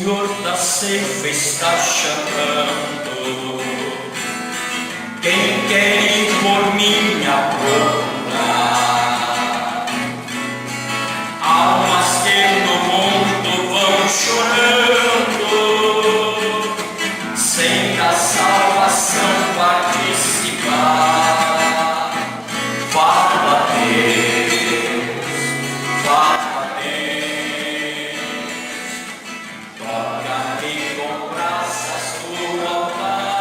Senhor da ceifa está chamando. Quem quer ir por minha procura? Almas que no mundo vão chorando, sem a salvação participar. Fala a Deus, fala a Deus. Toca-me com braças do altar.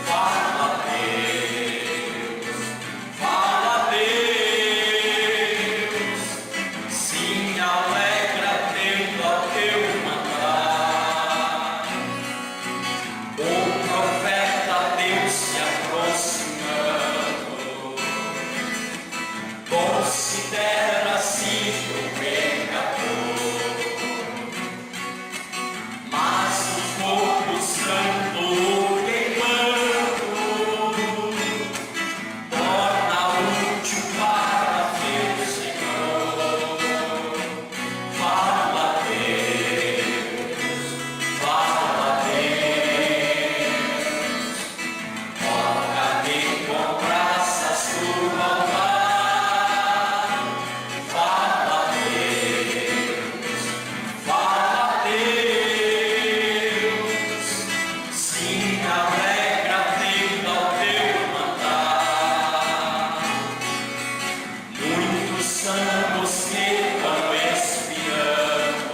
Fala a Deus, fala a Deus. Sim, alegra atento ao teu mandar. O profeta Deus se aproximando, considera-se o pecador, mas o fogo santo queimando torna útil para teu Senhor. Fala a Deus, fala a Deus. Toca-me com braças do altar. Fala a Deus, fala a Deus. Sim, alegra atento ao teu mandar. Muitos são os que vão espiando,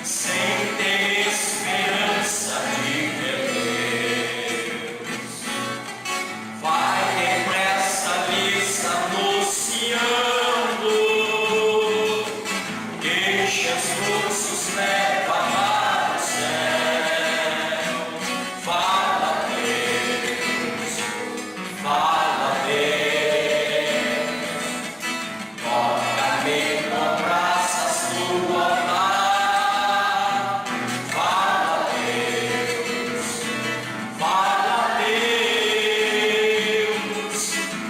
sem ter esperança de ver Deus. Vai depressa lhes anunciando que Jesus os leva para o céu. Fala a Deus, fala a Deus. Toca-me com braças do altar. Fala a Deus, fala a Deus.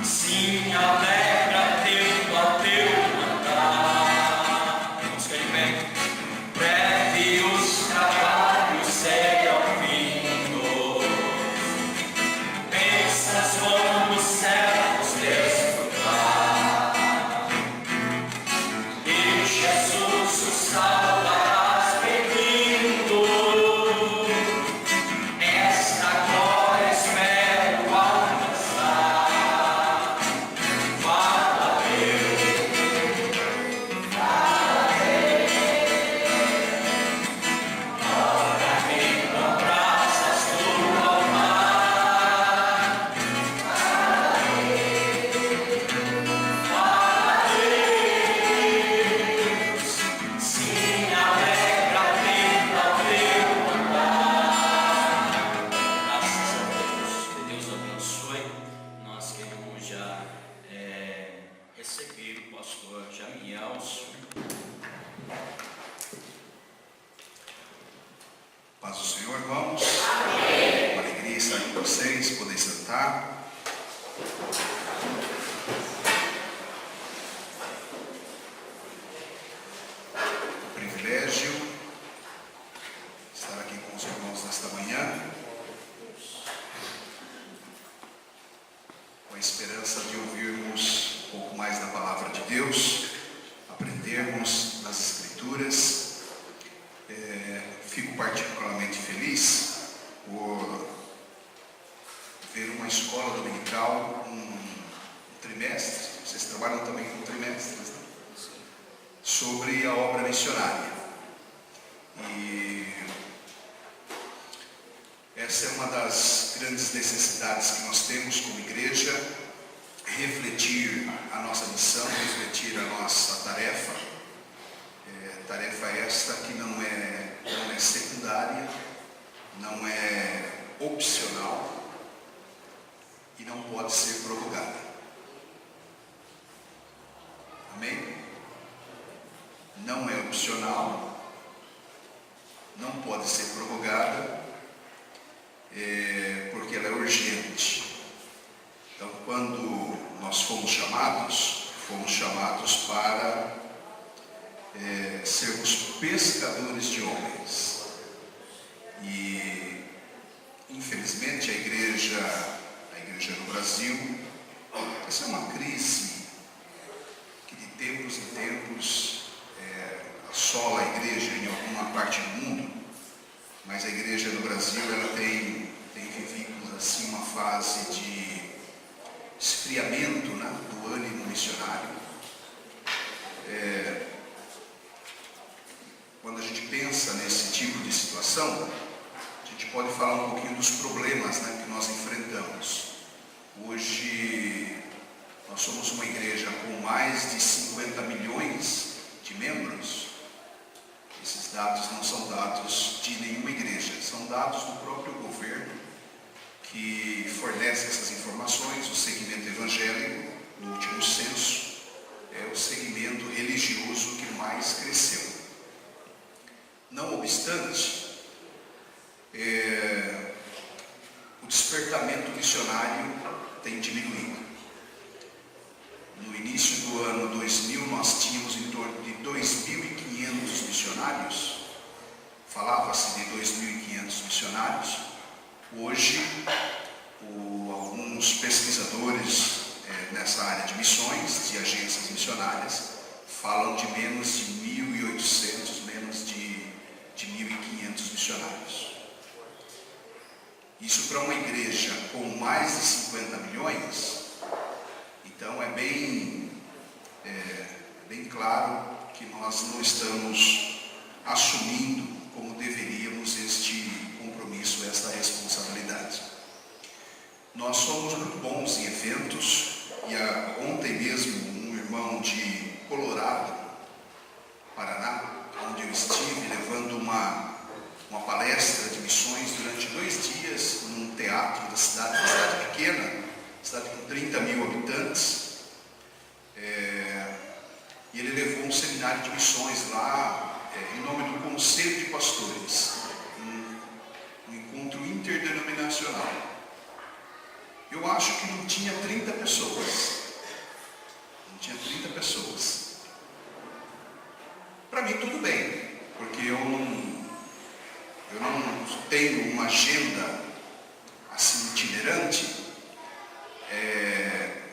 Sim, alegra atento ao teu mandar. Vamos ficar de pé. Breve os trabalhos serão vindos, bênçãos vão os céus desfrutar, e Jesus os salvarás bem-vindo. Esta glória espero alcançar. Fala a Deus, toca-me com braças do altar. Fala a Deus, sim, alegra atento ao teu mandar. Graças a Deus, que Deus abençoe. Nós queremos já receber o pastor Jamielson. Paz do Senhor, irmãos. Amém. Uma alegria estar com vocês, poder sentar. Um privilégio estar aqui com os irmãos nesta manhã, com a esperança de ouvirmos um pouco mais da palavra de Deus, aprendermos nas Escrituras. Fico particularmente feliz por ver uma escola dominical, um trimestre, vocês trabalham também com trimestres, né? Sobre a obra missionária. E essa é uma das grandes necessidades que nós temos como igreja, refletir a nossa missão, refletir a nossa tarefa. Tarefa esta que não é secundária, não é opcional e não pode ser prorrogada. Amém? Não é opcional, não pode ser prorrogada, porque ela é urgente. Então, quando nós fomos chamados para sermos pescadores de homens. E, infelizmente, a igreja no Brasil, essa é uma crise que de tempos em tempos assola a igreja em alguma parte do mundo, mas a igreja no Brasil ela tem vivido assim uma fase de esfriamento, né, do ânimo missionário. Quando a gente pensa nesse tipo de situação, a gente pode falar um pouquinho dos problemas, né, que nós enfrentamos. Hoje nós somos uma igreja com mais de 50 milhões de membros. Esses dados não são dados de nenhuma igreja, são dados do próprio governo que fornece essas informações. O segmento evangélico, no último censo, é o segmento religioso que mais cresceu. Não obstante, o despertamento missionário tem diminuído. No início do ano 2000, nós tínhamos em torno de 2.500 missionários. Falava-se de 2.500 missionários. Hoje, alguns pesquisadores nessa área de missões, de agências missionárias, falam de menos de 1.800, menos de 1.500 missionários. Isso para uma igreja com mais de 50 milhões, então é bem claro que nós não estamos assumindo como deveríamos este compromisso, esta responsabilidade. Nós somos muito bons em eventos, e ontem mesmo um irmão de Colorado, Paraná, onde eu estive levando uma palestra de missões durante 2 dias num teatro da cidade, uma cidade pequena, cidade com 30 mil habitantes, e ele levou um seminário de missões lá, em nome do Conselho de Pastores, um encontro interdenominacional. Eu acho que não tinha 30 pessoas. Não tinha 30 pessoas. Para mim tudo bem, porque eu não tenho uma agenda assim itinerante,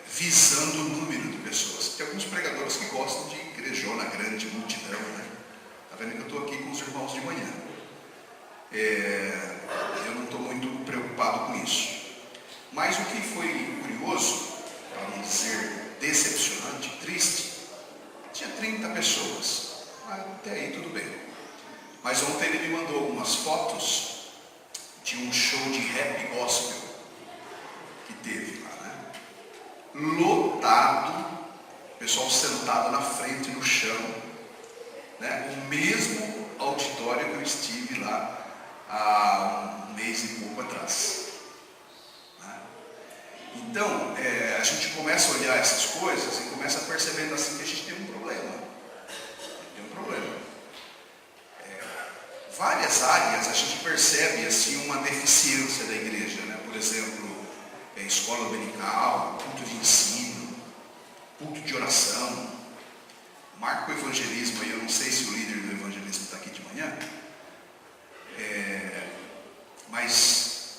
visando o número de pessoas. Tem alguns pregadores que gostam de igrejona grande, multidão, né? Tá vendo que eu estou aqui com os irmãos de manhã. Eu não estou muito preocupado com isso. Mas o que foi curioso, para não dizer decepcionante, triste, tinha 30 pessoas. Até aí tudo bem. Mas ontem ele me mandou algumas fotos de um show de rap gospel que teve lá, né? Lotado, pessoal sentado na frente, no chão, né? O mesmo auditório que eu estive lá há 1 mês e pouco atrás. Né? Então, a gente começa a olhar essas coisas e começa a perceber assim que a gente tem um problema. Tem um problema. Várias áreas a gente percebe assim uma deficiência da igreja, né? Por exemplo, escola dominical, culto de ensino, culto de oração. Marca o evangelismo aí, eu não sei se o líder do evangelismo está aqui de manhã, mas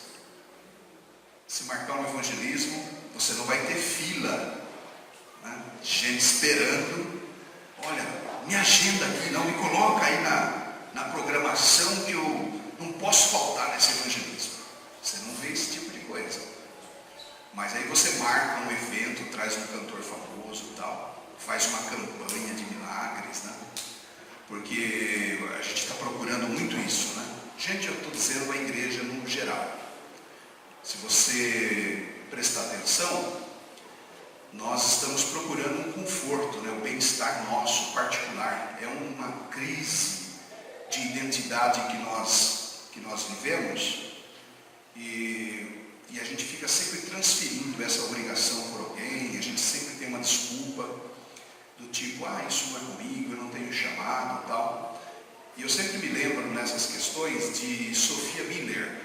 se marcar um evangelismo, você não vai ter fila, né? Gente esperando. Olha, me agenda aqui, não me coloca aí na programação que eu não posso faltar nesse evangelismo. Você não vê esse tipo de coisa. Mas aí você marca um evento, traz um cantor famoso e tal, faz uma campanha de milagres, né? Porque a gente está procurando muito isso, né? Gente, eu estou dizendo a igreja no geral. Se você prestar atenção, nós estamos procurando um conforto, né? O bem-estar nosso, particular. É uma crise de identidade que nós vivemos, e a gente fica sempre transferindo essa obrigação por alguém. A gente sempre tem uma desculpa do tipo, isso não é comigo, eu não tenho chamado e tal. E eu sempre me lembro nessas questões de Sophia Miller.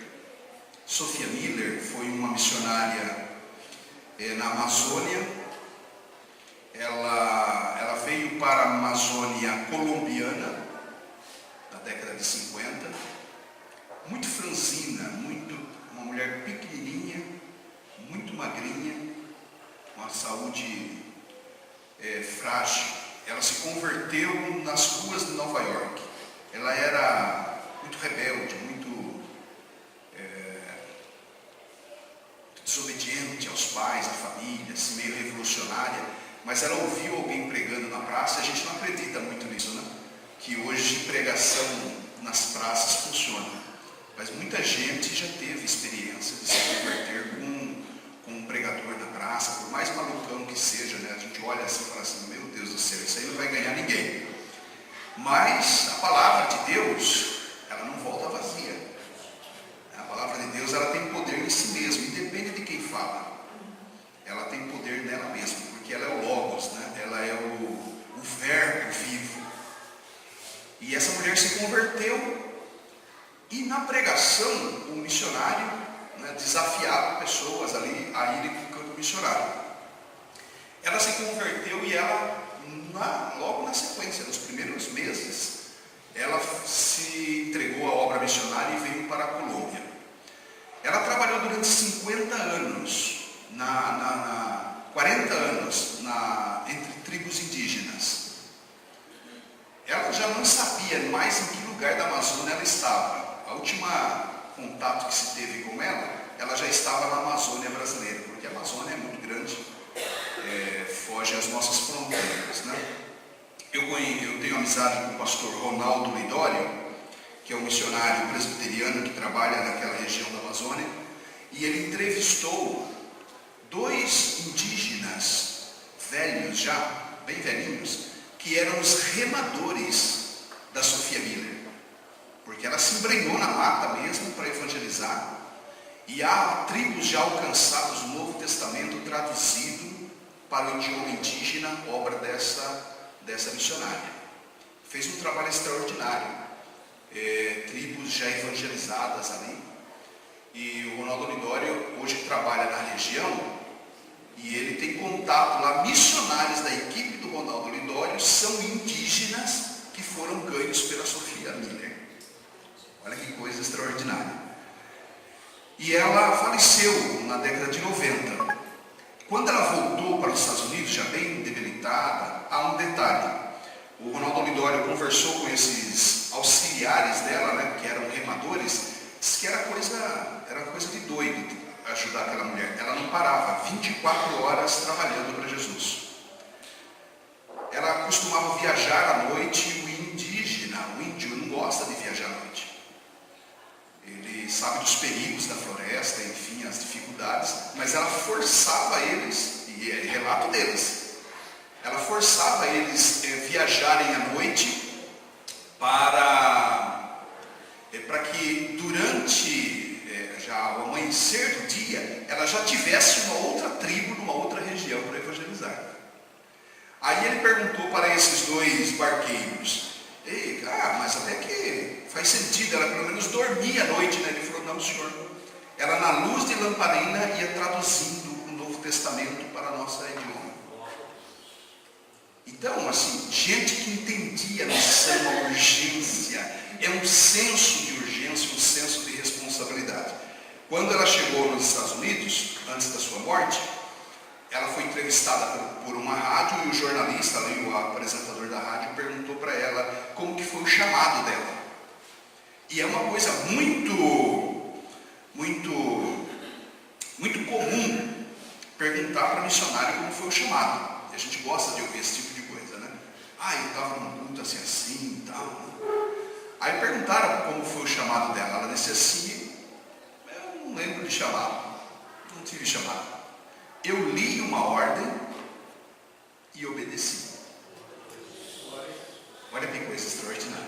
Sophia Miller foi uma missionária na Amazônia. Ela veio veio para a Amazônia colombiana, na década de 50, muito franzina, uma mulher pequenininha, muito magrinha, uma saúde frágil. Ela se converteu nas ruas de Nova York. Ela era muito rebelde, muito desobediente aos pais, à família, assim, meio revolucionária, mas ela ouviu alguém pregando na praça. A gente não acredita muito nisso, né? Que hoje pregação nas praças funciona, mas muita gente já teve experiência de se converter com um pregador na praça, por mais malucão que seja, né? A gente olha assim e fala assim, meu Deus do céu, isso aí não vai ganhar ninguém. Mas a palavra de Deus, ela não volta vazia. A palavra de Deus, ela tem poder em si mesma, independe de quem fala. Ela tem poder nela mesma, porque ela é o Logos, né? Ela é o verbo vivo. E essa mulher se converteu, e na pregação, o missionário, né, desafiava pessoas ali a irem para o campo missionário. Ela se converteu e ela, logo na sequência, nos primeiros meses, ela se entregou à obra missionária e veio para a Colômbia. Ela trabalhou durante 50 anos, 40 anos, entre tribos indígenas. Ela já não sabia mais em que lugar da Amazônia ela estava. A última contato que se teve com ela já estava na Amazônia brasileira, porque a Amazônia é muito grande, foge às nossas fronteiras, né? Eu tenho amizade com o pastor Ronaldo Lidório, que é um missionário presbiteriano que trabalha naquela região da Amazônia, e ele entrevistou 2 indígenas velhos já, bem velhinhos, que eram os remadores da Sophia Miller, porque ela se embrenhou na mata mesmo para evangelizar, e há tribos já alcançadas no Novo Testamento traduzido para o idioma indígena, obra dessa missionária. Fez um trabalho extraordinário, tribos já evangelizadas ali, e o Ronaldo Lidório hoje trabalha na região, e ele tem contato lá. Missionários da equipe do Ronaldo Lidório são indígenas que foram ganhos pela Sophia Miller. Olha que coisa extraordinária. E ela faleceu na década de 90. Quando ela voltou para os Estados Unidos, já bem debilitada, há um detalhe. O Ronaldo Lidório conversou com esses auxiliares dela, né, que eram remadores, disse que era coisa de doido ajudar aquela mulher. Ela não parava, 24 horas trabalhando para Jesus. Ela costumava viajar à noite, e o índio não gosta de viajar à noite. Ele sabe dos perigos da floresta, enfim, as dificuldades, mas ela forçava eles, e é relato deles, ela forçava eles viajarem à noite para que durante já o amanhecer do dia, ela já tivesse uma outra tribo, numa outra região para evangelizar. Aí ele perguntou para esses 2 barqueiros, mas até que faz sentido, ela pelo menos dormia à noite, né? Ele falou, não, senhor, ela na luz de lamparina ia traduzindo o Novo Testamento para a nossa idioma. Então, assim, gente que entendia a missão, a urgência, é um senso de urgência, um senso de responsabilidade. Quando ela chegou nos Estados Unidos, antes da sua morte, ela foi entrevistada por uma rádio, e o jornalista, ali, o apresentador da rádio, perguntou para ela como que foi o chamado dela. E é uma coisa muito comum perguntar para missionário como foi o chamado. E a gente gosta de ouvir esse tipo de coisa, né? Eu estava num culto assim e tal. Aí perguntaram como foi o chamado dela. Ela disse assim, eu não lembro de chamado, não tive chamado. Eu li uma ordem e obedeci. Olha que coisa extraordinária.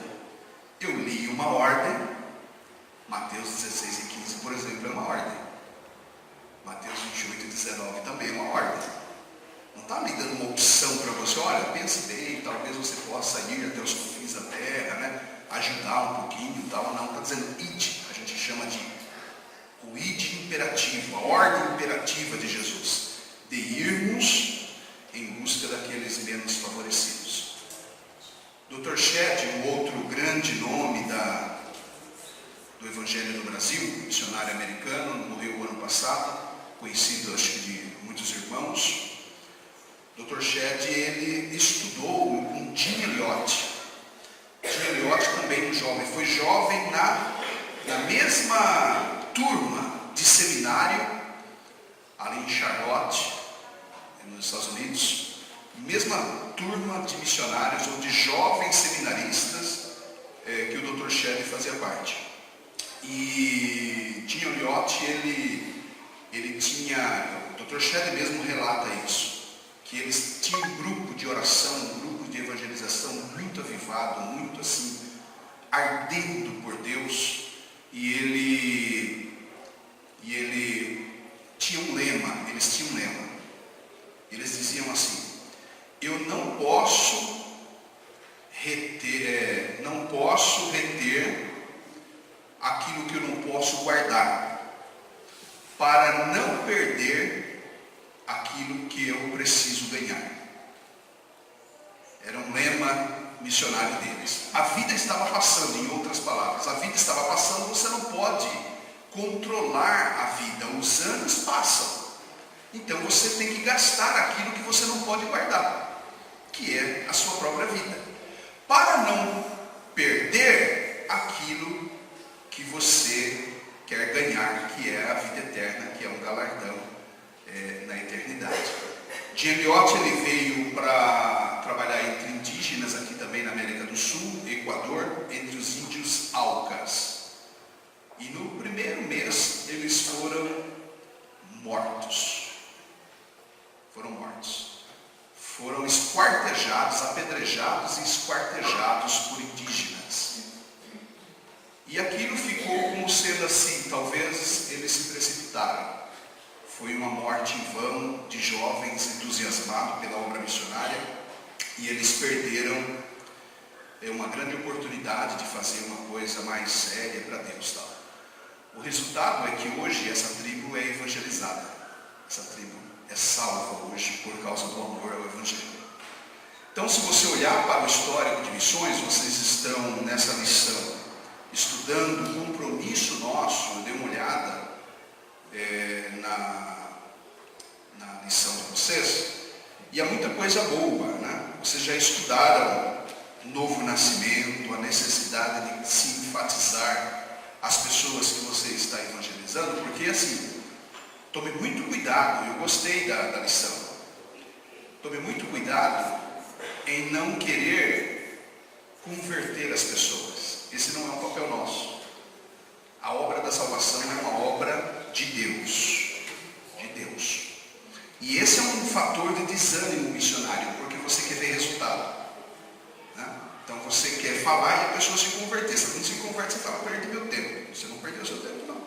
Eu li uma ordem, Mateus 16 e 15, por exemplo, é uma ordem. Mateus 28 e 19 também é uma ordem. Não está me dando uma opção para você, olha, pense bem, talvez você possa ir até os confins da terra, né? Ajudar um pouquinho e tal. Não, está dizendo id, a gente chama de o id imperativo, a ordem imperativa de Jesus, de irmos em busca daqueles menos favorecidos. Dr. Shedd, um outro grande nome do Evangelho no Brasil, missionário americano, morreu o ano passado, conhecido acho que de muitos irmãos. Dr. Shedd, ele estudou com Jim Elliot. Jim Elliot também um jovem, foi jovem na mesma turma de seminário, ali em Charlotte, nos Estados Unidos, mesma turma de missionários ou de jovens seminaristas que o Dr. Shedd fazia parte. E Jim Elliot, ele tinha, o Dr. Shedd mesmo relata isso, que eles tinham um grupo de oração, um grupo de evangelização muito avivado, muito assim, ardendo por Deus, e ele tinha um lema, eles tinham um lema, eles diziam assim: eu não posso reter aquilo que eu não posso guardar, para não perder aquilo que eu preciso ganhar. Era um lema missionário deles. A vida estava passando, em outras palavras, a vida estava passando, você não pode controlar a vida, os anos passam. Então você tem que gastar aquilo que você não pode guardar, que é a sua própria vida, para não perder aquilo que você quer ganhar, que é a vida eterna, que é um galardão na eternidade. Jim Elliot, ele veio para trabalhar entre indígenas aqui também na América do Sul, Equador, entre os índios Aucas. E no primeiro mês eles foram mortos. Foram esquartejados, apedrejados e esquartejados por indígenas. E aquilo ficou como sendo assim, talvez eles se precipitaram. Foi uma morte em vão de jovens entusiasmados pela obra missionária, e eles perderam uma grande oportunidade de fazer uma coisa mais séria para Deus. Tá? O resultado é que hoje essa tribo é evangelizada, essa tribo é salva hoje por causa do amor ao Evangelho. Então, se você olhar para o histórico de missões, vocês estão nessa lição estudando o compromisso nosso. Eu dei uma olhada na lição de vocês, e há muita coisa boa, né? Vocês já estudaram o novo nascimento, a necessidade de se enfatizar as pessoas que você está evangelizando, porque assim, tome muito cuidado, eu gostei da lição, tome muito cuidado em não querer converter as pessoas. Esse não é um papel nosso. A obra da salvação é uma obra de Deus. E esse é um fator de desânimo missionário, porque você quer ver resultado, né? Então você quer falar e a pessoa se converter. Se ela não se converte, você fala: perdi meu tempo. Você não perdeu seu tempo, não.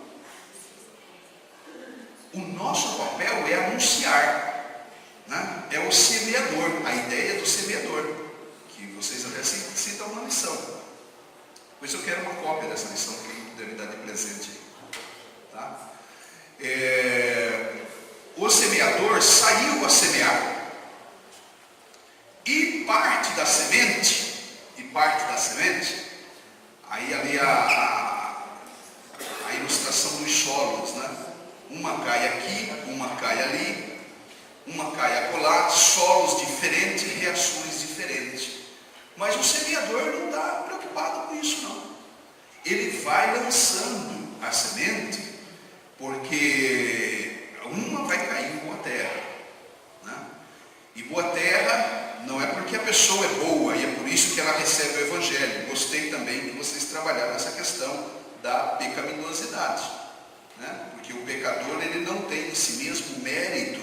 O nosso papel é anunciar, né? É o semeador, a ideia do semeador, que vocês até citam na lição. Por isso eu quero uma cópia dessa lição que deve dar de presente. Tá? O semeador saiu a semear, e parte da semente, aí ali a ilustração dos solos, né? Uma cai aqui, uma cai ali, uma cai acolá, solos diferentes, reações diferentes. Mas o semeador não está preocupado com isso, não. Ele vai lançando a semente, porque uma vai cair em boa terra, né? E boa terra não é porque a pessoa é boa, e é por isso que ela recebe o Evangelho. Gostei também que vocês trabalharam essa questão da pecaminosidade, né? Porque o pecador, ele não tem em si mesmo mérito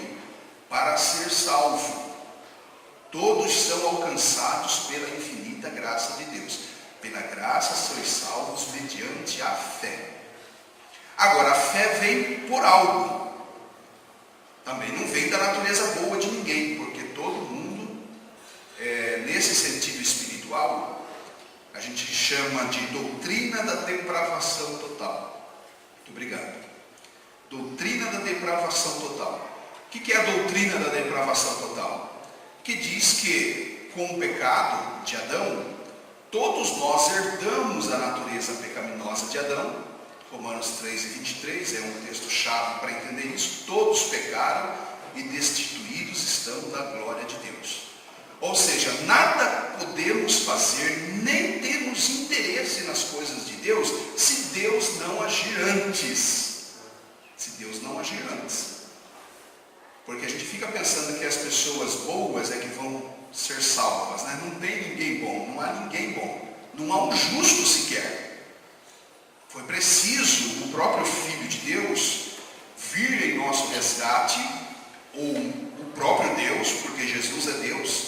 para ser salvo. Todos são alcançados pela infinita graça de Deus. Pela graça sois salvos mediante a fé. Agora, a fé vem por algo. Também não vem da natureza boa de ninguém, porque todo mundo, nesse sentido espiritual, a gente chama de doutrina da depravação total. Muito obrigado. Doutrina da depravação total. O que é a doutrina da depravação total? Que diz que com o pecado de Adão, todos nós herdamos a natureza pecaminosa de Adão. Romanos 3:23 é um texto-chave para entender isso. Todos pecaram e destituídos estão da glória de Deus. Ou seja, nada podemos fazer, nem temos interesse nas coisas de Deus, se Deus não agir antes. Se Deus não agir antes. Porque a gente fica pensando que as pessoas boas é que vão ser salvas, né? Não tem ninguém bom, não há ninguém bom. Não há um justo sequer. Foi preciso o próprio Filho de Deus vir em nosso resgate, ou o próprio Deus, porque Jesus é Deus,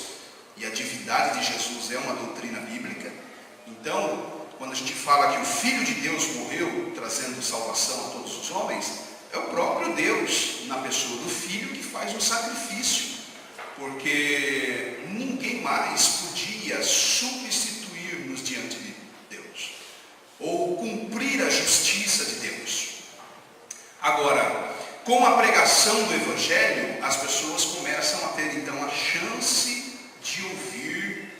e a divindade de Jesus é uma doutrina bíblica. Então, quando a gente fala que o Filho de Deus morreu, trazendo salvação a todos os homens, é o próprio Deus, na pessoa do Filho, que faz um sacrifício. Porque ninguém mais podia substituir-nos diante de Deus, ou cumprir a justiça de Deus. Agora, com a pregação do Evangelho, as pessoas começam a ter então a chance de ouvir,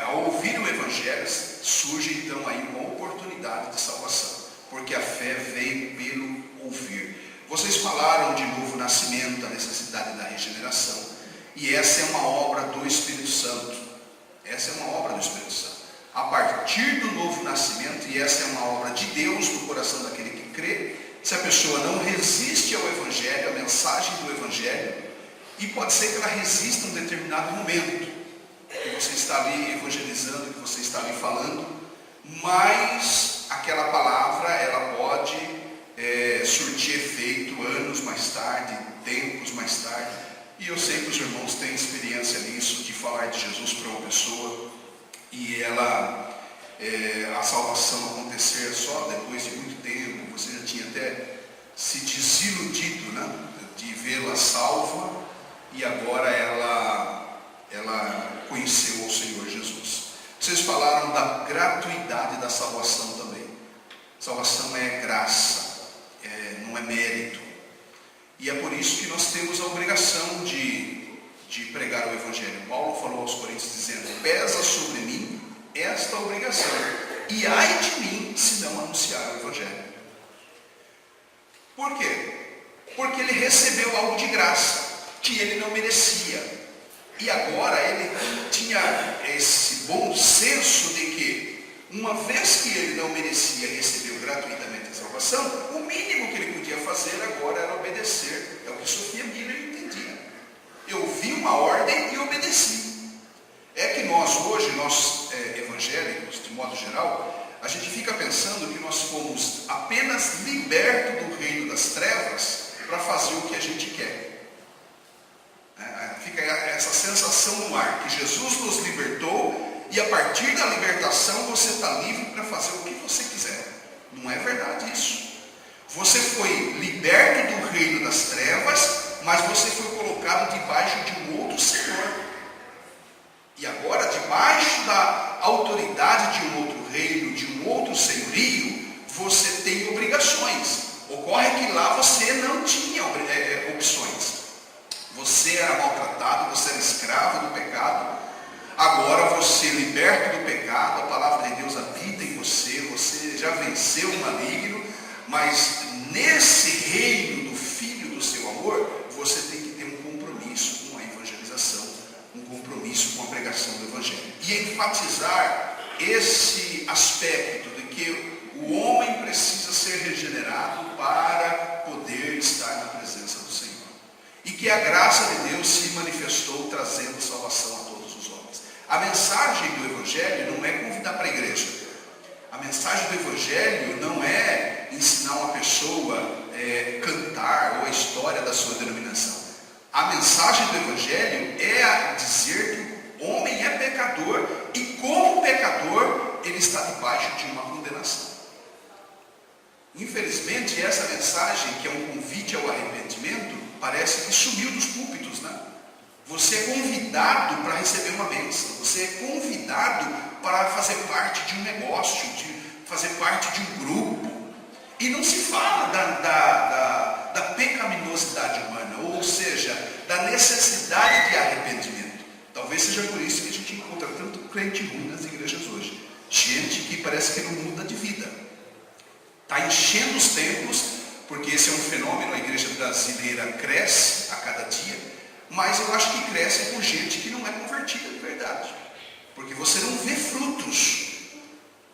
ao ouvir o Evangelho, surge então aí uma oportunidade de salvação, porque a fé veio pelo ouvir. Vocês falaram de novo nascimento, da necessidade da regeneração, e essa é uma obra do Espírito Santo. Essa é uma obra do Espírito Santo. A partir do novo nascimento, e essa é uma obra de Deus no coração daquele que crê, se a pessoa não resiste ao Evangelho, à mensagem do Evangelho, e pode ser que ela resista em um determinado momento, que você está ali evangelizando, que você está ali falando, mas aquela palavra, ela pode surtir efeito anos mais tarde, tempos mais tarde, e eu sei que os irmãos têm experiência nisso, de falar de Jesus para uma pessoa, e a salvação acontecer só depois de muito tempo, você já tinha até se desiludido, né, de vê-la salva, e agora ela conheceu o Senhor Jesus. Vocês falaram da gratuidade da salvação também. Salvação é graça, não é mérito. E é por isso que nós temos a obrigação de pregar o Evangelho. Paulo falou aos Coríntios dizendo: pesa sobre mim esta obrigação, e ai de mim se não anunciar o Evangelho. Por quê? Porque ele recebeu algo de graça que ele não merecia, e agora ele tinha esse bom senso de que, uma vez que ele não merecia e recebeu gratuitamente a salvação, o mínimo que ele podia fazer agora era obedecer. É o que Sofia Miller entendia. Eu vi uma ordem e obedeci. É que nós hoje, nós evangélicos, de modo geral, a gente fica pensando que nós fomos apenas libertos do reino das trevas para fazer o que a gente quer. Fica essa sensação no ar, que Jesus nos libertou, e a partir da libertação você está livre para fazer o que você quiser. Não é verdade isso. Você foi liberto do reino das trevas, mas você foi colocado debaixo de um outro Senhor. E agora, debaixo da autoridade de um outro reino, de um outro senhorio, você tem obrigações. Ocorre que lá você não tinha opções. Você era maltratado, você era escravo do pecado. Agora você, liberto do pecado, a palavra de Deus habita em você, você já venceu o maligno, mas nesse reino do Filho do seu amor, você tem que ter um compromisso com a evangelização, um compromisso com a pregação do Evangelho. E enfatizar esse aspecto de que o homem precisa ser regenerado para poder estar na presença do Senhor. E que a graça de Deus se manifestou trazendo salvação a todos os homens. A mensagem do Evangelho não é convidar para a igreja. A mensagem do Evangelho não é ensinar uma pessoa a cantar ou a história da sua denominação. A mensagem do Evangelho é dizer que o homem é pecador e, como pecador, ele está debaixo de uma condenação. Infelizmente, essa mensagem, que é um convite ao arrependimento, parece que sumiu dos púlpitos, né? Você é convidado para receber uma bênção, você é convidado para fazer parte de um negócio, de fazer parte de um grupo. E não se fala da pecaminosidade humana, ou seja, da necessidade de arrependimento. Talvez seja por isso que a gente encontra tanto crente ruim nas igrejas hoje. Gente que parece que não muda de vida. Está enchendo os templos, porque esse é um fenômeno, a igreja brasileira cresce a cada dia, mas eu acho que cresce por gente que não é convertida de verdade. Porque você não vê frutos.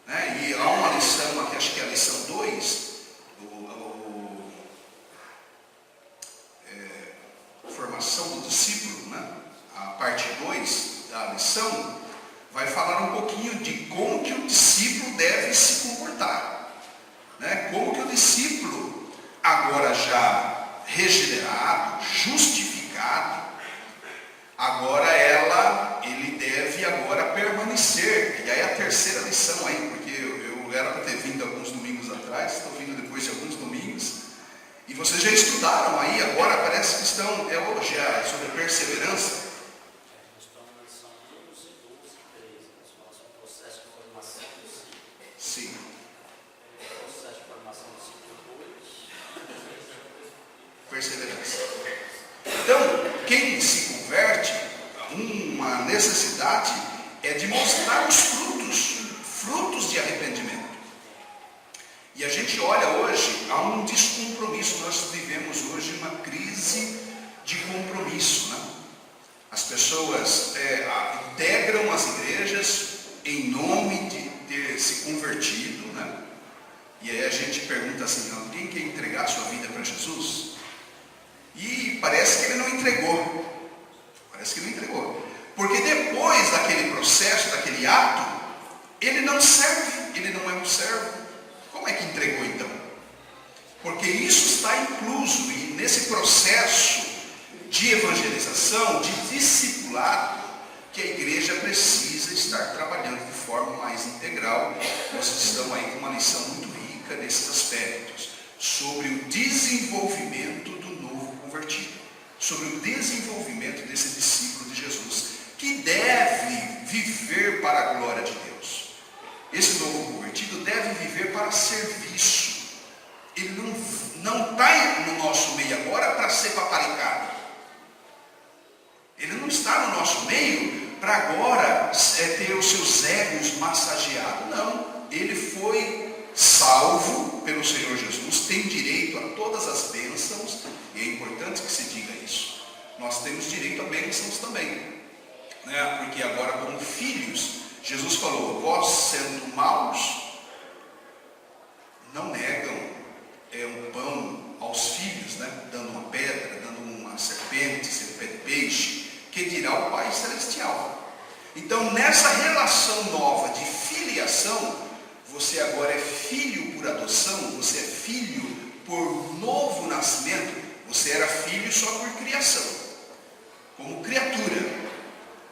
Né? E há uma lição aqui, acho que é a lição 2, formação do discípulo, né? A parte 2 da lição, vai falar um pouquinho de como que o discípulo deve se comportar. Né? Como que o discípulo, agora já regenerado, justificado, agora ele deve agora permanecer. E aí a terceira lição aí, porque eu era para ter vindo alguns domingos atrás, estou vindo depois de alguns domingos, e vocês já estudaram aí, agora parece que estão, hoje é sobre perseverança. Estamos na lição 11, 12 e 13, nós falamos sobre o processo de formação do ciclo. Sim. O processo de formação do ciclo 2. Perseverança. Então, quem se converte, uma necessidade é de mostrar os frutos de arrependimento. E a gente olha hoje, há um descompromisso, nós vivemos hoje uma crise de compromisso. Né? As pessoas integram as igrejas em nome de ter se convertido. Né? E aí a gente pergunta assim, alguém quer entregar a sua vida para Jesus? E parece que ele não entregou. Parece que não entregou. Porque depois daquele processo, daquele ato, ele não serve, ele não é um servo. Como é que entregou então? Porque isso está incluso e nesse processo de evangelização, de discipulado, que a igreja precisa estar trabalhando de forma mais integral. Vocês estão aí com uma lição muito rica nesses aspectos, sobre o desenvolvimento do novo convertido, sobre o desenvolvimento desse discípulo de Jesus, que deve viver para a glória de Deus. Esse novo convertido deve viver para serviço. Ele não está no nosso meio agora para ser paparicado. Ele não está no nosso meio para agora ter os seus egos massageados. Não. Ele foi salvo pelo Senhor Jesus, tem direito a todas as bênçãos, e é importante que se diga isso. Nós temos direito a bênçãos também. Né? Porque agora, como filhos, Jesus falou, vós sendo maus, não negam um pão aos filhos, né? Dando uma pedra, dando uma serpente peixe, que dirá o Pai Celestial. Então, nessa relação nova de filiação, você agora é filho por adoção, você é filho por novo nascimento, você era filho só por criação, como criatura.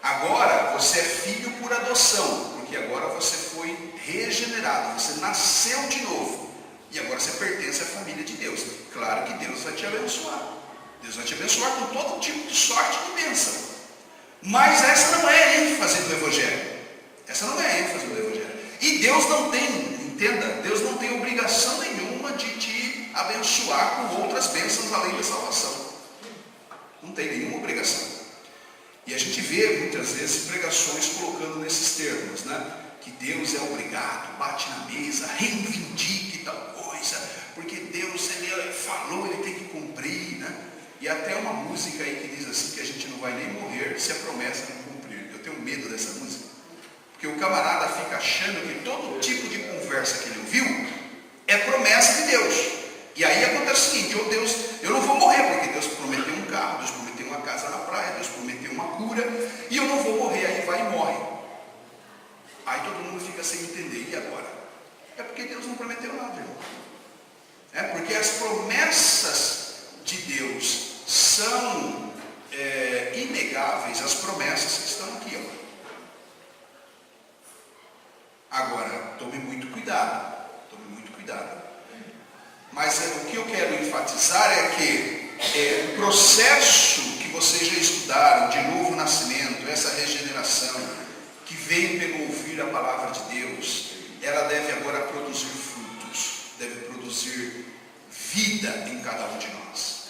Agora você é filho por adoção, porque agora você foi regenerado, você nasceu de novo. E agora você pertence à família de Deus. Claro que Deus vai te abençoar. Deus vai te abençoar com todo tipo de sorte e bênção. Mas essa não é a ênfase do Evangelho. Essa não é a ênfase do Evangelho. E Deus não tem, entenda, Deus não tem obrigação nenhuma de te abençoar com outras bênçãos além da salvação. Não tem nenhuma obrigação. E a gente vê muitas vezes pregações colocando nesses termos, né? Que Deus é obrigado, bate na mesa, reivindique tal coisa, porque Deus, ele falou, ele tem que cumprir, né? E até uma música aí que diz assim, que a gente não vai nem morrer se a promessa não cumprir. Eu tenho medo dessa música, porque o camarada fica achando que todo tipo de conversa que ele ouviu é promessa de Deus. E aí acontece o seguinte, Deus, eu não vou morrer, porque Deus prometeu um carro, Deus prometeu uma casa na praia, Deus prometeu uma cura, e eu não vou morrer, aí vai e morre. Aí todo mundo fica sem entender, e agora? É porque Deus não prometeu nada, irmão. É porque as promessas de Deus são inegáveis, as promessas que estão aqui, ó. Agora, tome muito cuidado, Mas o que eu quero enfatizar é que o processo que vocês já estudaram, de novo nascimento, essa regeneração, que vem pelo ouvir a palavra de Deus, ela deve agora produzir frutos, deve produzir vida em cada um de nós.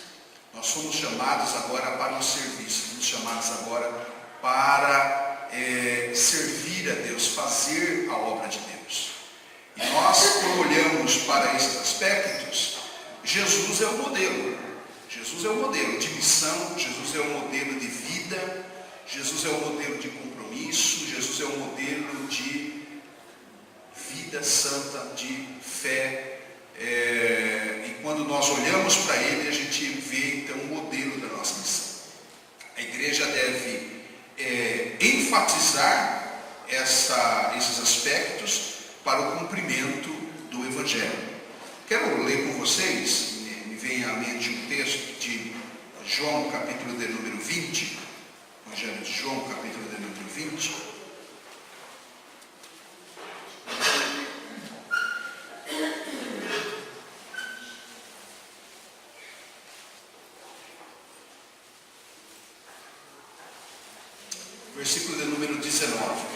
Nós somos chamados agora para um serviço, somos chamados agora para servir a Deus, fazer a obra de Deus. E nós, quando olhamos para esses aspectos, Jesus é o modelo. Jesus é o modelo de missão, Jesus é o modelo de vida, Jesus é o modelo de compromisso, Jesus é o modelo de vida santa, de fé. E quando nós olhamos para Ele, a gente vê então o modelo da nossa missão. A igreja deve enfatizar esses aspectos para o cumprimento do Evangelho. Quero ler com vocês, me vem à mente um texto de João, capítulo de número 20, Evangelho de João, capítulo de número 20. Versículo de número 19.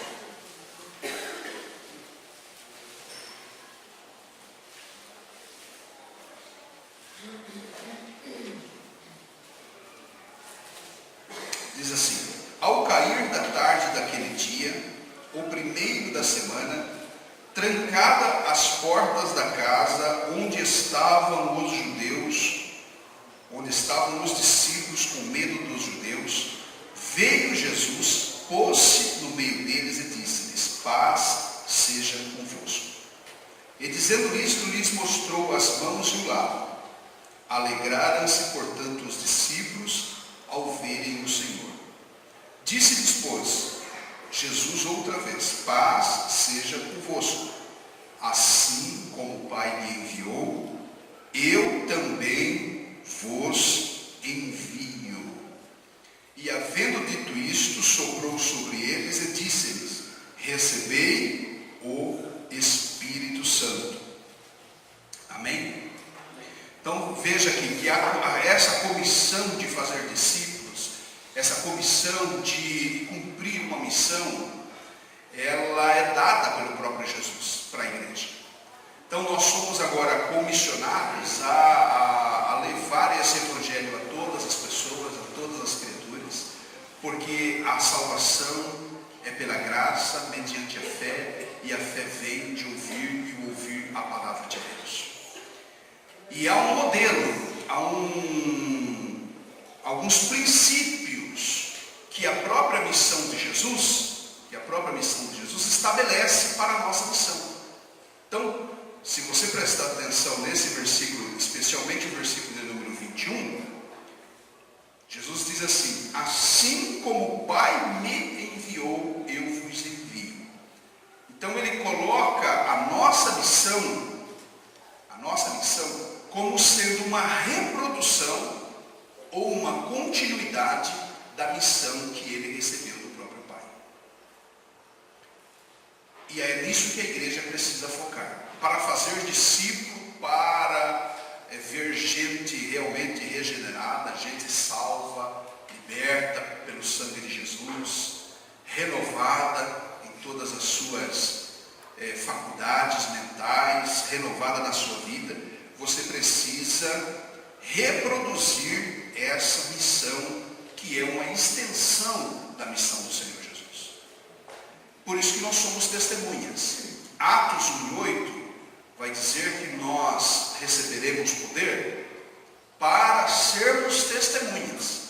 Diz assim: ao cair da tarde daquele dia, o primeiro da semana, trancada as portas da casa onde estavam os judeus, onde estavam os discípulos com medo dos judeus, veio Jesus, pôs-se no meio deles e disse-lhes: paz seja convosco. E dizendo isto, lhes mostrou as mãos e o lado. Alegraram-se, portanto, os discípulos ao verem o Senhor. Disse-lhes, pois, Jesus outra vez: paz seja convosco. Assim como o Pai me enviou, eu também vos envio. E havendo dito isto, soprou sobre eles e disse-lhes: recebei o Espírito Santo. Amém? Então veja aqui que essa comissão de fazer discípulos, essa comissão de cumprir uma missão, ela é dada pelo próprio Jesus para a igreja. Então nós somos agora comissionados a levar esse evangelho a todas as pessoas, a todas as criaturas, porque a salvação é pela graça, mediante a fé, e a fé vem de ouvir e ouvir a palavra de Deus. E há um modelo, alguns princípios que a própria missão de Jesus, estabelece para a nossa missão. Então, se você prestar atenção nesse versículo, especialmente o versículo de número 21, Jesus diz assim: assim como o Pai me enviou, eu vos envio. Então ele coloca a nossa missão como sendo uma reprodução ou uma continuidade da missão que ele recebeu do próprio Pai. E é nisso que a igreja precisa focar. Para fazer discípulo, para ver gente realmente regenerada, gente salva, liberta pelo sangue de Jesus, renovada em todas as suas faculdades mentais, renovada na sua vida. Você precisa reproduzir essa missão, que é uma extensão da missão do Senhor Jesus. Por isso que nós somos testemunhas. Atos 1:8 vai dizer que nós receberemos poder para sermos testemunhas.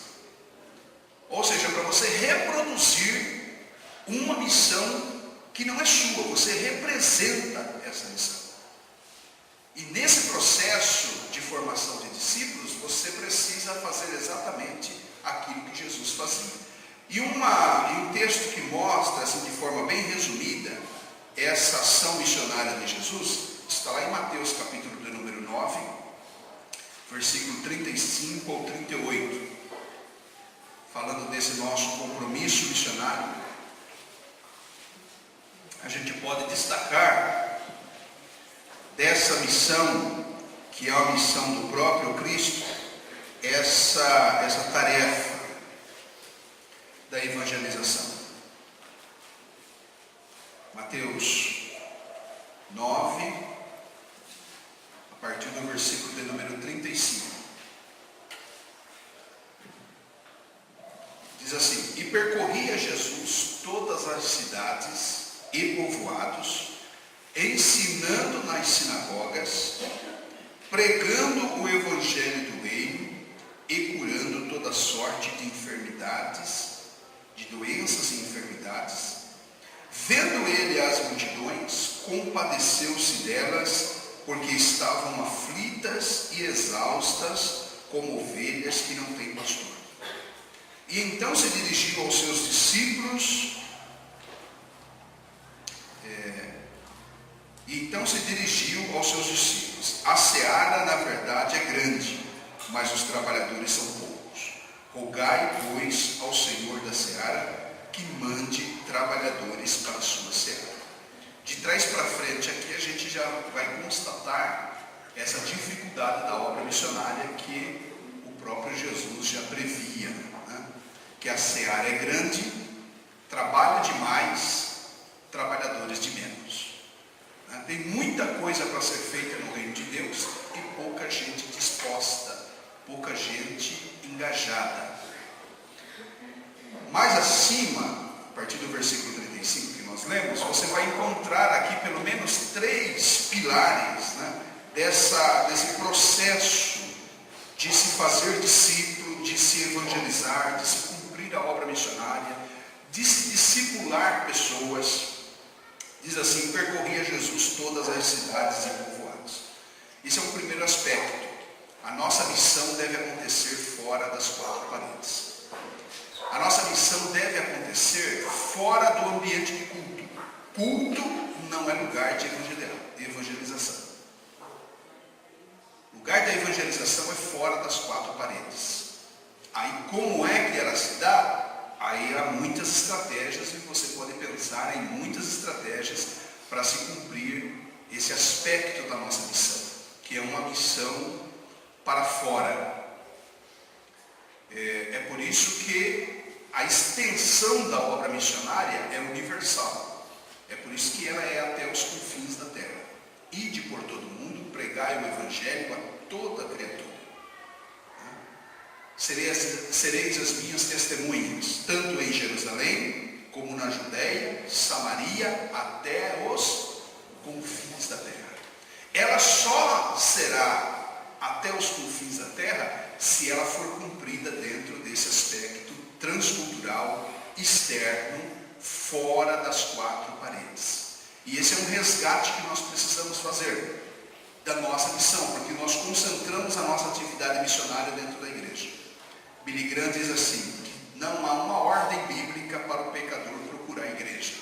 Ou seja, para você reproduzir uma missão que não é sua, você representa essa missão. E nesse processo de formação de discípulos, você precisa fazer exatamente aquilo que Jesus fazia. E um texto que mostra, assim, de forma bem resumida, essa ação missionária de Jesus, está lá em Mateus capítulo de número 9, versículo 35 ao 38, falando desse nosso compromisso missionário. A gente pode destacar dessa missão, que é a missão do próprio Cristo, essa tarefa da evangelização. Mateus 9, a partir do versículo de número 35. Diz assim: e percorria Jesus todas as cidades e povoados, ensinando nas sinagogas, pregando o evangelho do reino e curando toda sorte de enfermidades, de doenças e enfermidades. Vendo ele as multidões, compadeceu-se delas, porque estavam aflitas e exaustas, como ovelhas que não têm pastor. E então se dirigiu aos seus discípulos, a seara, na verdade, é grande, mas os trabalhadores são poucos. Rogai, pois, ao Senhor da seara, que mande trabalhadores para a sua seara. De trás para frente aqui a gente já vai constatar essa dificuldade da obra missionária que o próprio Jesus já previa, né? Que a seara é grande, trabalho demais, trabalhadores de menos. Tem muita coisa para ser feita no reino de Deus e pouca gente disposta, pouca gente engajada. Mais acima, a partir do versículo 35 que nós lemos, você vai encontrar aqui pelo menos 3 pilares, né, desse processo de se fazer discípulo, de se evangelizar, de se cumprir a obra missionária, de se discipular pessoas. Diz assim: percorria Jesus todas as cidades e povoados. Esse é o primeiro aspecto. A nossa missão deve acontecer fora das 4 paredes. A nossa missão deve acontecer fora do ambiente de culto. Culto não é lugar de evangelização. O lugar da evangelização é fora das 4 paredes. Aí como é que ela se dá? Aí há muitas estratégias e você pode pensar em muitas estratégias para se cumprir esse aspecto da nossa missão, que é uma missão para fora. É por isso que a extensão da obra missionária é universal. É por isso que ela é até os confins da terra. Ide por todo mundo, pregai o evangelho a toda criatura. Sereis as minhas testemunhas, tanto em Jerusalém, como na Judéia, Samaria, até os confins da terra. Ela só será até os confins da terra se ela for cumprida dentro desse aspecto transcultural, externo, fora das 4 paredes. E esse é um resgate que nós precisamos fazer da nossa missão, porque nós concentramos a nossa atividade missionária dentro da igreja. Billy Graham diz assim, que não há uma ordem bíblica para o pecador procurar a igreja.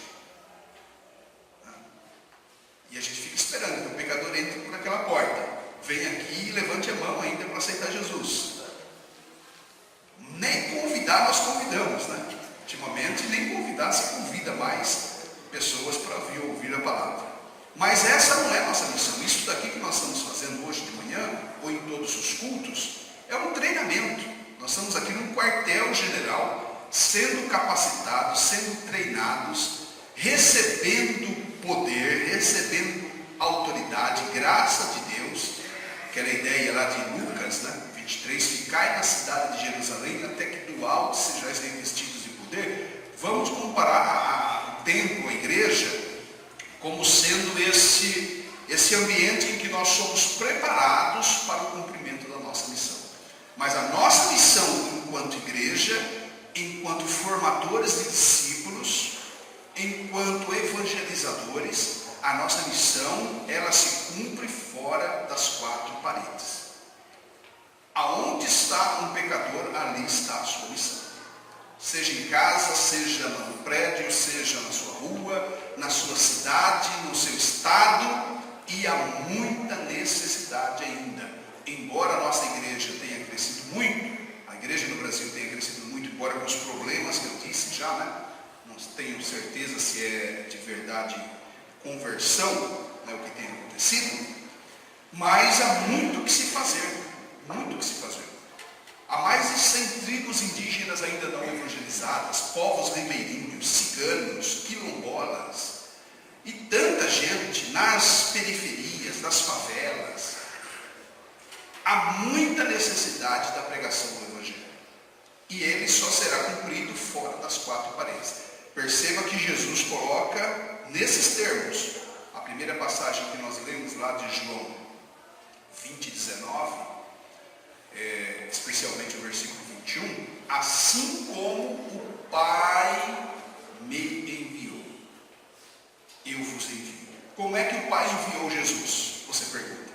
E a gente fica esperando que o pecador entre por aquela porta. Venha aqui e levante a mão ainda para aceitar Jesus. Nem convidar nós convidamos, né? Ultimamente nem convidar se convida mais pessoas para vir ouvir a palavra. Mas essa não é a nossa missão. Isso daqui que nós estamos fazendo hoje de manhã, ou em todos os cultos, é um treinamento. Nós estamos aqui num quartel-general, sendo capacitados, sendo treinados, recebendo poder, recebendo autoridade, graça de Deus. Aquela ideia lá de Lucas, né, 23, ficai na cidade de Jerusalém, até que do alto sejais revestidos de poder. Vamos comparar o templo, a igreja, como sendo esse ambiente em que nós somos preparados para o cumprimento da nossa missão. Mas a nossa missão enquanto igreja, enquanto formadores de discípulos, enquanto evangelizadores, a nossa missão, ela se cumpre fora das 4 paredes. Aonde está um pecador, ali está a sua missão. Seja em casa, seja no prédio, seja na sua rua, na sua cidade, no seu estado, e há muita necessidade ainda. Embora a nossa igreja tenha crescido muito, a igreja no Brasil tenha crescido muito, embora com os problemas que eu disse já, né? Não tenho certeza se é de verdade conversão, né, o que tem acontecido, mas há muito que se fazer, muito que se fazer. Há mais de 100 tribos indígenas ainda não evangelizadas, povos ribeirinhos, ciganos, quilombolas, e tanta gente nas periferias, nas favelas. Há muita necessidade da pregação do Evangelho. E ele só será cumprido fora das 4 paredes. Perceba que Jesus coloca nesses termos, a primeira passagem que nós lemos lá de João 20, 19, especialmente o versículo 21, assim como o Pai me enviou, eu vos envio. Como é que o Pai enviou Jesus? Você pergunta.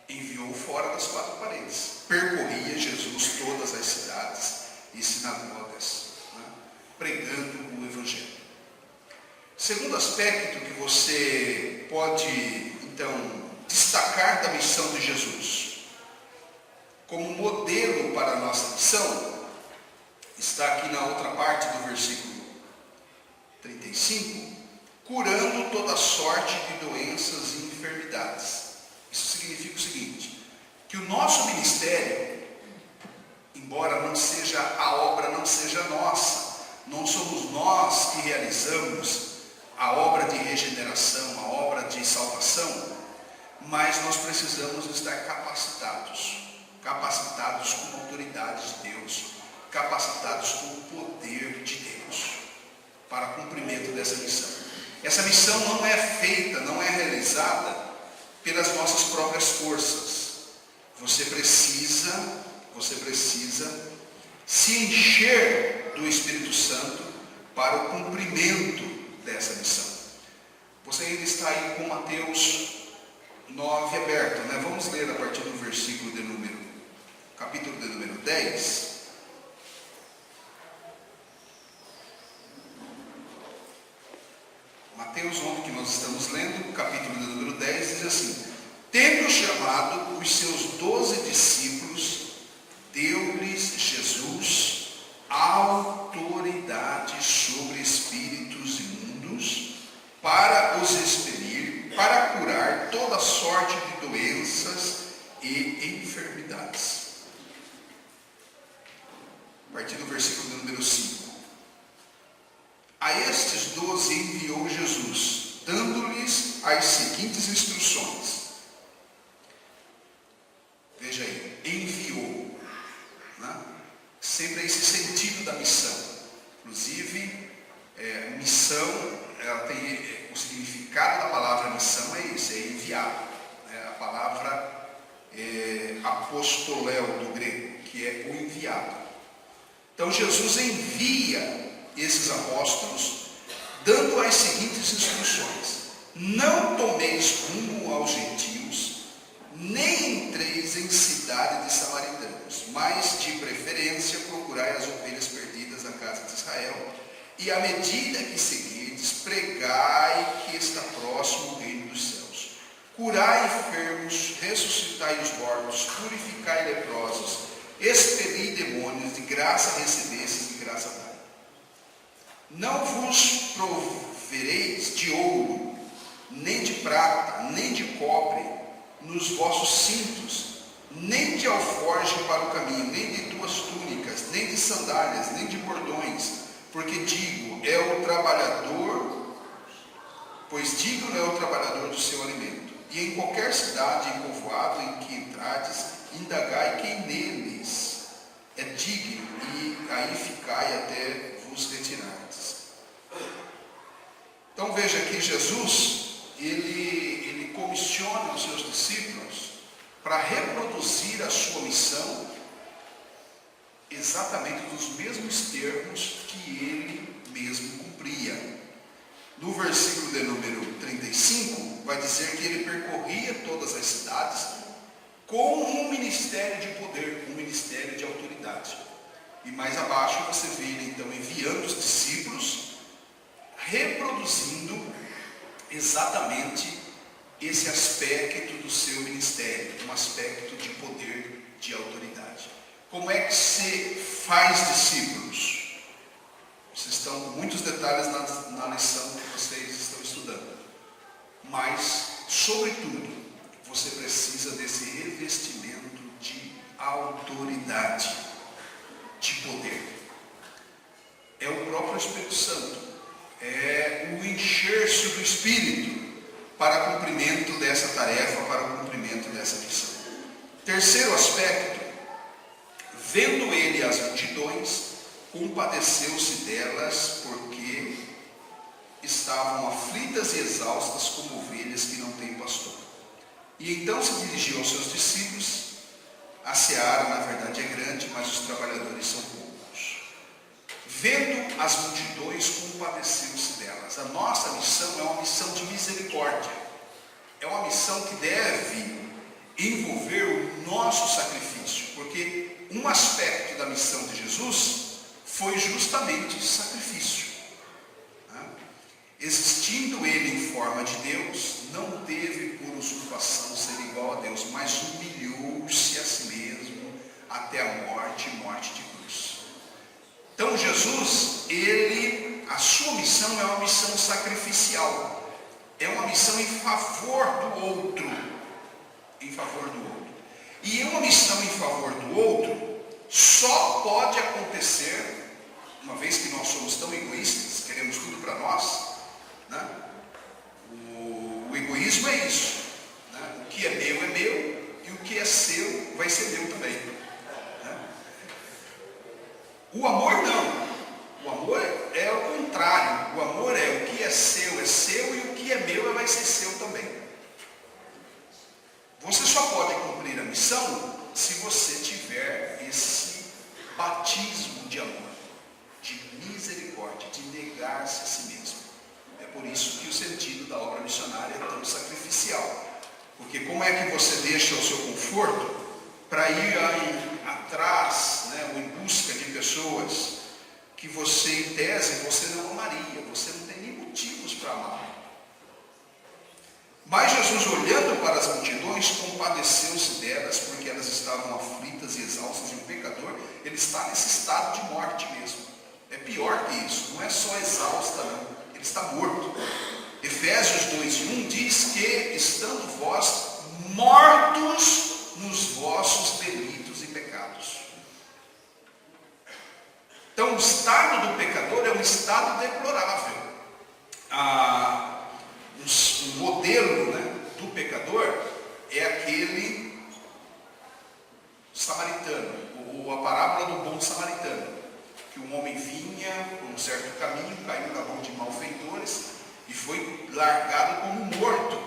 Enviou fora das quatro paredes. Percorria Jesus todas as cidades e sinagogas, né, pregando o Evangelho. Segundo aspecto que você pode, então, destacar da missão de Jesus, como modelo para a nossa missão, está aqui na outra parte do versículo 35, curando toda sorte de doenças e enfermidades. Isso significa o seguinte, que o nosso ministério, embora não seja a obra, não seja nossa, não somos nós que realizamos a obra de regeneração, a obra de salvação, mas nós precisamos estar capacitados com a autoridade de Deus, capacitados com o poder de Deus, para cumprimento dessa missão. Essa missão não é feita, não é realizada pelas nossas próprias forças. Você precisa se encher do Espírito Santo para o cumprimento dessa missão. Você ainda está aí com Mateus 9 aberto, né? Vamos ler a partir do versículo capítulo de número 10. Mateus 11, que nós estamos lendo, capítulo de número 10, diz assim: tendo chamado os seus 12 discípulos, deu-lhes Jesus autoridade sobre espíritos imundos, para os expelir, para curar toda sorte de doenças e enfermidades. A partir do versículo de número 5. A estes 12 enviou Jesus, dando-lhes as seguintes instruções. Veja aí, enviou, né? Sempre esse sentido da missão. Inclusive, missão, ela tem o significado da palavra missão é isso, é enviado. A palavra apostoléu do grego, que é o enviado. Então Jesus envia esses apóstolos, dando as seguintes instruções: não tomeis rumo aos gentios, nem entreis em cidade de samaritanos, mas de preferência procurai as ovelhas perdidas da casa de Israel, e à medida que seguirdes, pregai que está próximo o reino dos céus. Curai enfermos, ressuscitai os mortos, purificai leprosos, expeli demônios, de graça recebestes, de graça dai. Não vos provereis de ouro, nem de prata, nem de cobre nos vossos cintos, nem de alforje para o caminho, nem de duas túnicas, nem de sandálias, nem de bordões, porque digno é o trabalhador do seu alimento. E em qualquer cidade e povoado em que entrardes, indagai quem neles é digno, e aí ficai até vos retirardes. Então veja que Jesus, ele comissiona os seus discípulos para reproduzir a sua missão exatamente nos mesmos termos que ele mesmo cumpria. No versículo de número 35, vai dizer que ele percorria todas as cidades com um ministério de poder, um ministério de autoridade. E mais abaixo você vê ele então enviando os discípulos, reproduzindo exatamente esse aspecto do seu ministério, um aspecto de poder, de autoridade. Como é que se faz discípulos? Vocês estão com muitos detalhes na lição que vocês estão estudando. Mas, sobretudo, você precisa desse revestimento de autoridade, de poder. É o próprio Espírito Santo. É o encher-se do Espírito para cumprimento dessa tarefa, para o cumprimento dessa missão. Terceiro aspecto, vendo ele as multidões, compadeceu-se delas, porque estavam aflitas e exaustas como ovelhas que não têm pastor. E então se dirigiu aos seus discípulos: a seara, na verdade, é grande, mas os trabalhadores são poucos. Vendo as multidões, compadeceu-se delas. A nossa missão é uma missão de misericórdia. É uma missão que deve envolver o nosso sacrifício, porque um aspecto da missão de Jesus foi justamente o sacrifício. Existindo ele em forma de Deus, não teve por usurpação ser igual a Deus, mas humilhou-se a si mesmo até a morte e morte de cruz. Então Jesus, a sua missão é uma missão sacrificial, é uma missão em favor do outro, E uma missão em favor do outro só pode acontecer, uma vez que nós somos tão egoístas, queremos tudo para nós, né? O egoísmo é isso, né? O que é meu, e o que é seu vai ser meu também, né? O amor não. O amor é o contrário. O amor é o que é seu, e o que é meu vai ser seu também. Você só pode cumprir a missão se você tiver esse batismo de amor, de misericórdia, de negar-se a si mesmo. É por isso que o sentido da obra missionária é tão sacrificial. Porque como é que você deixa o seu conforto para ir atrás, né, ou em busca de pessoas que você, em tese, você não amaria, você não tem nem motivos para amar. Mas Jesus, olhando para as multidões, compadeceu-se delas, porque elas estavam aflitas e exaustas, e o pecador, ele está nesse estado de morte mesmo. É pior que isso, não é só exausta não, ele está morto. Efésios 2:1 diz que, estando vós mortos nos vossos delitos e pecados. Então o estado do pecador é um estado deplorável. O modelo, né, do pecador é aquele samaritano, ou a parábola do bom samaritano, que um homem vinha por um certo caminho, caiu na mão de malfeitores e foi largado como morto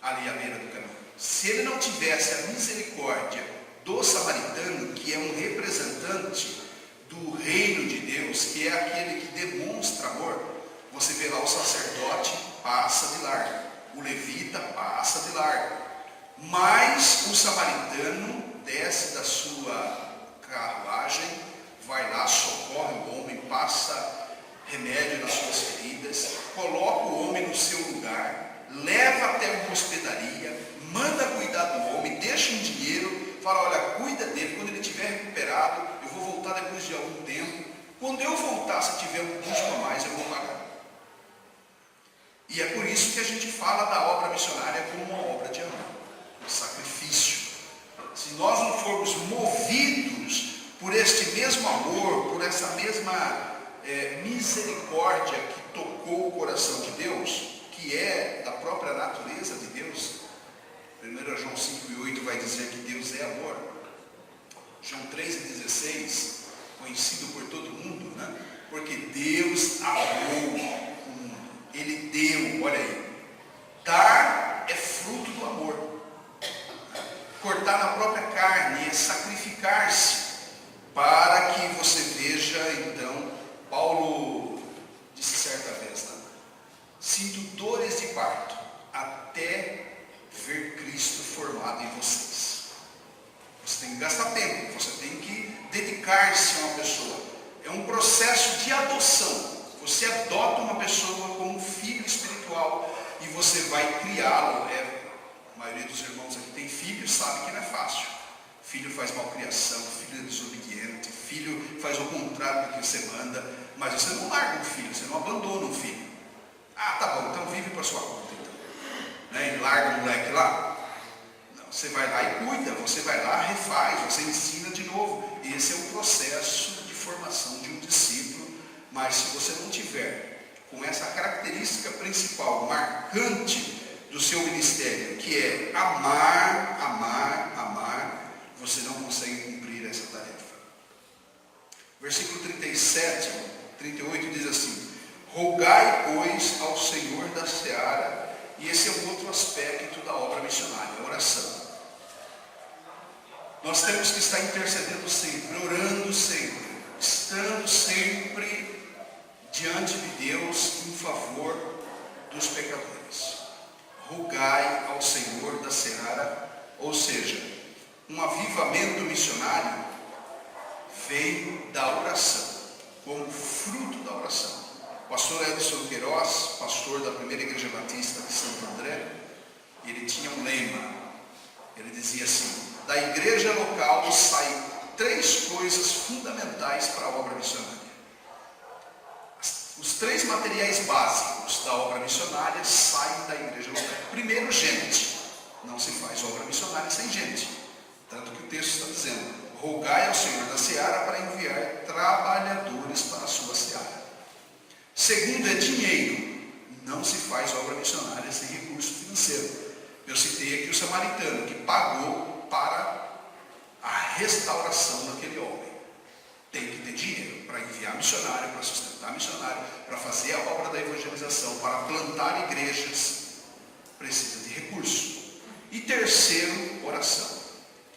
ali à beira do caminho. Se ele não tivesse a misericórdia do samaritano, que é um representante do reino de Deus, que é aquele que demonstra amor, você vê lá o sacerdote passa de largo, o levita passa de largo, mas o samaritano desce da sua carruagem, vai lá, socorre o homem, passa remédio nas suas feridas, coloca o homem no seu lugar, leva até uma hospedaria, manda cuidar do homem, deixa um dinheiro, fala: olha, cuida dele, quando ele estiver recuperado, eu vou voltar depois de algum tempo, quando eu voltar, se tiver um custo a mais, eu vou pagar. E é por isso que a gente fala da obra missionária como uma obra de amor, um sacrifício. Se nós não formos movidos por este mesmo amor, por essa mesma misericórdia que tocou o coração de Deus, que é da própria natureza de Deus, 1 João 5:8 vai dizer que Deus é amor. João 3:16, conhecido por todo mundo, né? Porque Deus amou o mundo. Ele deu, olha aí. Dar é fruto do amor. Cortar na própria carne é sacrificar-se, para que você veja, então, Paulo disse certa vez, né? Sinto dores de parto, até ver Cristo formado em vocês. Você tem que gastar tempo, você tem que dedicar-se a uma pessoa. É um processo de adoção. Você adota uma pessoa como filho espiritual e você vai criá-lo. A maioria dos irmãos aqui tem filhos, sabe que não é fácil. Filho faz malcriação, filho é desobediente, filho faz o contrário do que você manda, mas você não larga um filho, você não abandona um filho. Ah, tá bom, então vive para sua conta, então. Né? E larga o moleque lá. Não, você vai lá e cuida, você vai lá, refaz, você ensina de novo. Esse é o processo de formação de um discípulo, mas se você não tiver com essa característica principal, marcante do seu ministério, que é amar, amar, amar, você não consegue cumprir essa tarefa. Versículo 37, 38 diz assim: rogai, pois, Nós temos que estar intercedendo sempre, orando sempre, estando sempre diante de Deus em favor dos pecadores. Rogai ao Senhor da seara, ou seja, um avivamento missionário vem da oração, como fruto da oração. O pastor Edson Queiroz, pastor da primeira igreja batista de Santo André, ele tinha um lema, ele dizia assim: da igreja local saem 3 coisas fundamentais para a obra missionária. Os 3 materiais básicos da obra missionária saem da igreja local. Primeiro, gente. Não se faz obra missionária sem gente. Tanto que o texto está dizendo: rogai ao Senhor da seara para enviar trabalhadores para a sua seara. Segundo é dinheiro. Não se faz obra missionária sem recurso financeiro. Eu citei aqui o samaritano, que pagou para a restauração daquele homem. Tem que ter dinheiro para enviar missionário, para sustentar missionário, para fazer a obra da evangelização, para plantar igrejas. Precisa de recurso. E terceiro, oração.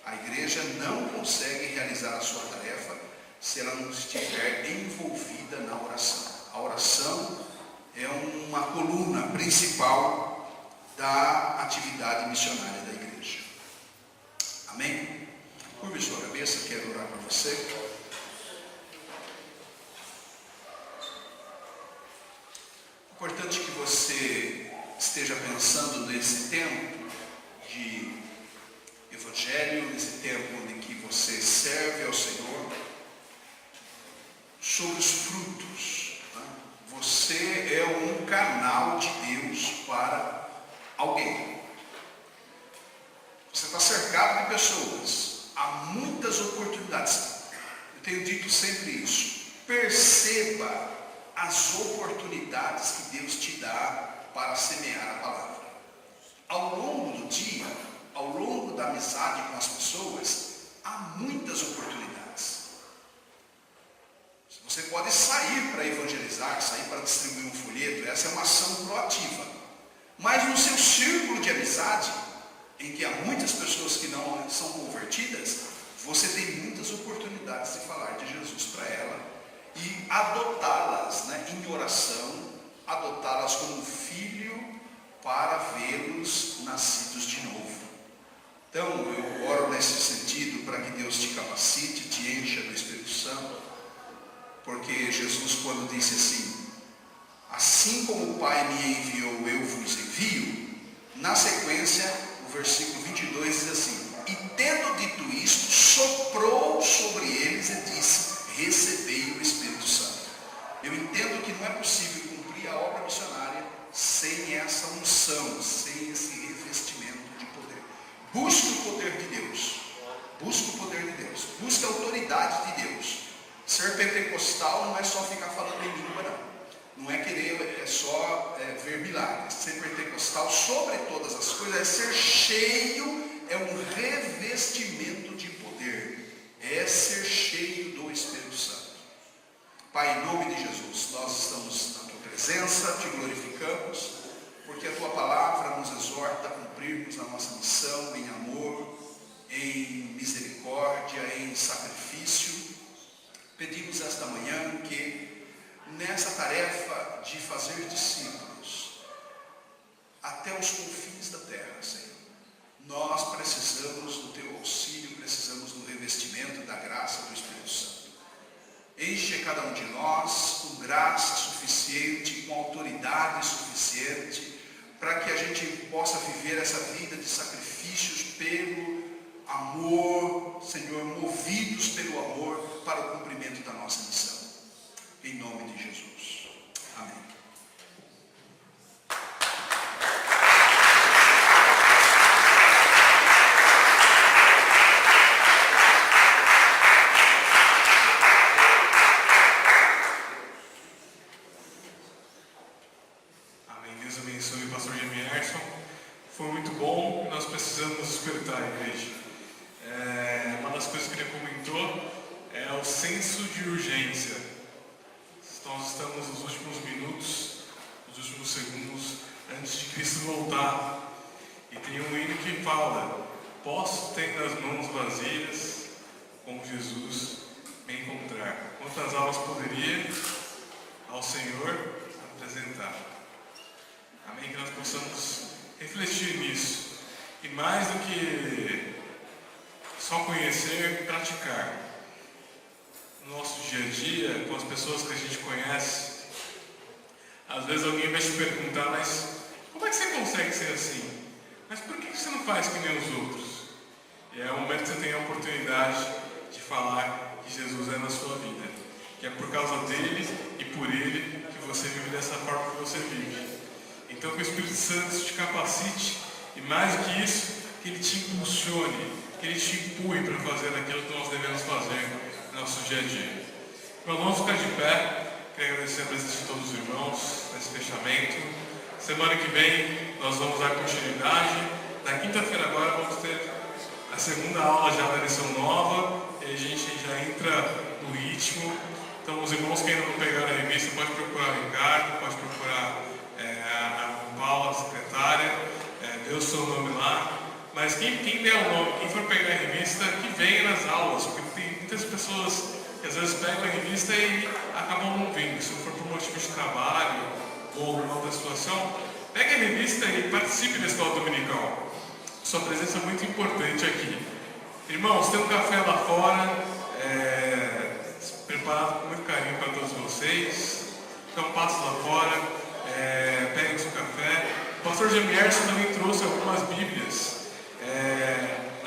A igreja não consegue realizar a sua tarefa se ela não estiver envolvida na oração. A oração é uma coluna principal da atividade missionária da igreja. Amém? Curve sua cabeça, quero orar para você. Importante que você esteja pensando nesse tempo de evangelho, nesse tempo em que você serve ao Senhor, sobre os frutos. Tá? Você é um canal de Deus para alguém. Você está cercado de pessoas. Há muitas oportunidades. Eu tenho dito sempre isso. Perceba as oportunidades que Deus te dá para semear a palavra. Ao longo do dia, ao longo da amizade com as pessoas, há muitas oportunidades. Você pode sair para evangelizar, sair para distribuir um folheto, essa é uma ação proativa. Mas no seu círculo de amizade, em que há muitas pessoas que não são convertidas, você tem muitas oportunidades de falar de Jesus para ela e adotá-las, em oração, adotá-las como filho para vê-los nascidos de novo. Então, eu oro nesse sentido para que Deus te capacite, te encha do Espírito Santo, porque Jesus, quando disse assim: assim como o Pai me enviou, eu vos envio, na sequência, o versículo 22 diz assim: e tendo dito isto, soprou sobre eles e disse: recebei o Espírito Santo. Eu entendo que não é possível cumprir a obra missionária sem essa unção, sem esse revestimento de poder. Busque o poder de Deus. Busque o poder de Deus. Busque a autoridade de Deus. Ser pentecostal não é só ficar falando em língua, não. Não é querer, só ver milagres. Ser pentecostal, sobre todas as coisas, é ser cheio, é um revestimento de poder. É ser cheio do Espírito Santo. Pai, em nome de Jesus, nós estamos na tua presença, te glorificamos, porque a tua palavra nos exorta a cumprirmos a nossa missão em amor, em misericórdia, em sacrifício. Pedimos esta manhã que nessa tarefa de fazer discípulos até os confins da terra, Senhor, nós precisamos do teu auxílio, precisamos do revestimento da graça do Espírito Santo. Enche cada um de nós com graça suficiente, com autoridade suficiente, para que a gente possa viver essa vida de sacrifícios pelo amor, Senhor, movidos pelo amor para o cumprimento da nossa missão. Em nome de Jesus. Amém. Amém. Deus abençoe o pastor Jamierson. Foi muito bom e nós precisamos despertar a igreja. Uma das coisas que ele comentou é o senso de urgência. Nós estamos nos últimos minutos, nos últimos segundos, antes de Cristo voltar. E tem um hino que fala: posso, tendo as mãos vazias, com Jesus me encontrar? Quantas almas poderia ao Senhor apresentar? Amém? Que nós possamos refletir nisso. E mais do que só conhecer, praticar. No nosso dia a dia, com as pessoas que a gente conhece, às vezes alguém vai te perguntar, mas como é que você consegue ser assim? Mas por que você não faz que nem os outros? E é o momento que você tem a oportunidade de falar que Jesus é na sua vida. Que é por causa dele e por ele que você vive dessa forma que você vive. Então que o Espírito Santo te capacite e mais do que isso, que ele te impulsione, que ele te empurre para fazer aquilo que nós devemos fazer no nosso dia a dia. Então vamos ficar de pé. Quero agradecer a presença de todos os irmãos nesse fechamento. Semana que vem nós vamos dar continuidade. Na quinta-feira agora vamos ter a segunda aula já da lição nova. E a gente já entra no ritmo. Então os irmãos que ainda não pegaram a revista, pode procurar o Ricardo, pode procurar a Paula, a secretária, dê o seu nome lá. Mas quem der o nome, quem for pegar a revista, que venha nas aulas, porque tem muitas pessoas que às vezes pegam a revista e acabam não vindo. Se for por motivo de trabalho ou alguma outra situação, pegue a revista e participe da escola dominical. Sua presença é muito importante aqui. Irmãos, tem um café lá fora, preparado com muito carinho para todos vocês. Então passe lá fora, pegue o seu café. O pastor Jamierson também trouxe algumas bíblias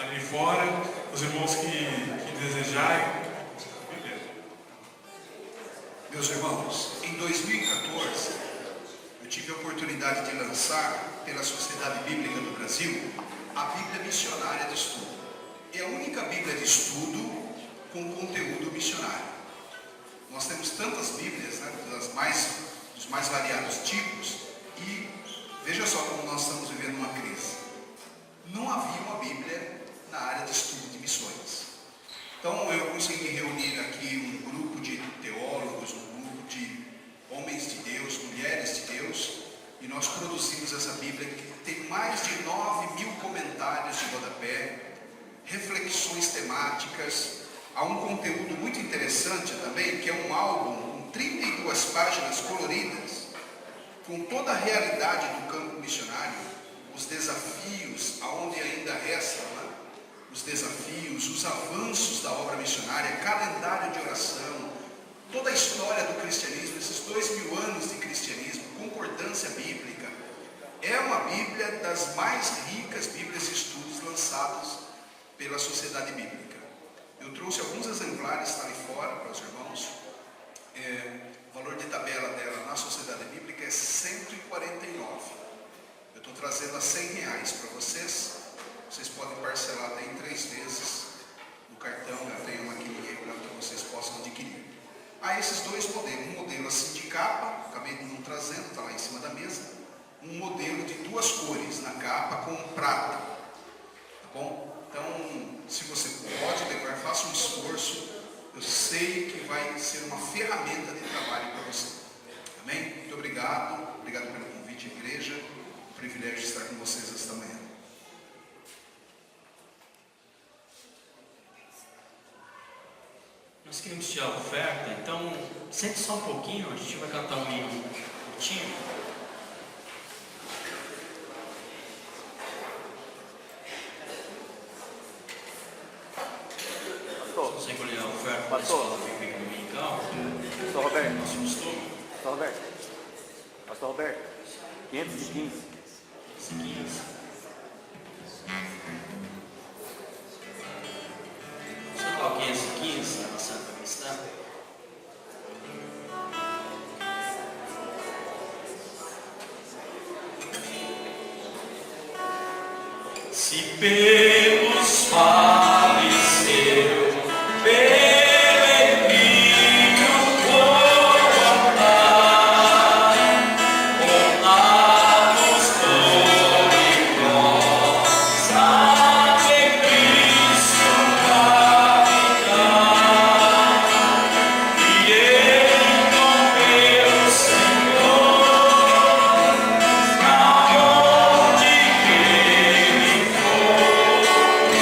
ali fora. Os irmãos que desejarem. Meus irmãos, em 2014, eu tive a oportunidade de lançar pela Sociedade Bíblica do Brasil a Bíblia Missionária de Estudo. É a única Bíblia de estudo com conteúdo missionário. Nós temos tantas Bíblias, né, dos mais variados tipos, e veja só como nós estamos vivendo uma crise. Não havia uma Bíblia na área de estudo de missões. Então eu consegui reunir aqui um grupo de teólogos, um grupo de homens de Deus, mulheres de Deus, e nós produzimos essa Bíblia que tem mais de 9.000 comentários de rodapé, reflexões temáticas. Há um conteúdo muito interessante também, que é um álbum com 32 páginas coloridas, com toda a realidade do campo missionário, os desafios, aonde ainda restam, né? Os desafios, os avanços da obra missionária, calendário de oração, toda a história do cristianismo, esses 2000 anos de cristianismo, concordância bíblica. É uma Bíblia das mais ricas Bíblias de estudos lançadas pela Sociedade Bíblica. Eu trouxe alguns exemplares, está ali fora para os irmãos. O valor de tabela dela na Sociedade Bíblica é R$ 149. Eu estou trazendo a R$100 para vocês. Vocês podem parcelar até em 3 vezes no cartão. Eu tenho uma maquininha para que vocês possam adquirir. Há esses dois modelos. Um modelo assim de capa, acabei de não trazendo, está lá em cima da mesa. Um modelo de 2 cores na capa com prata. Tá bom? Então, se você pode levar, faça um esforço. Eu sei que vai ser uma ferramenta de trabalho para você. Amém? Muito obrigado. Obrigado pelo convite, igreja. Um privilégio de estar com vocês esta manhã. Nós queremos tirar a oferta, então sente só um pouquinho, a gente vai cantar um hino curtinho. Vamos recolher a oferta da escola bíblica dominical. Pastor Roberto. Nosso costume. Pastor Roberto. Pastor Roberto. 515. 15. Vamos tocar o 515 na Santa Cristã. Se pelos fariseus, peregrino vou andar, com lábios gloriosos, de Cristo habitar, e Ele com meu Senhor, aonde Ele for.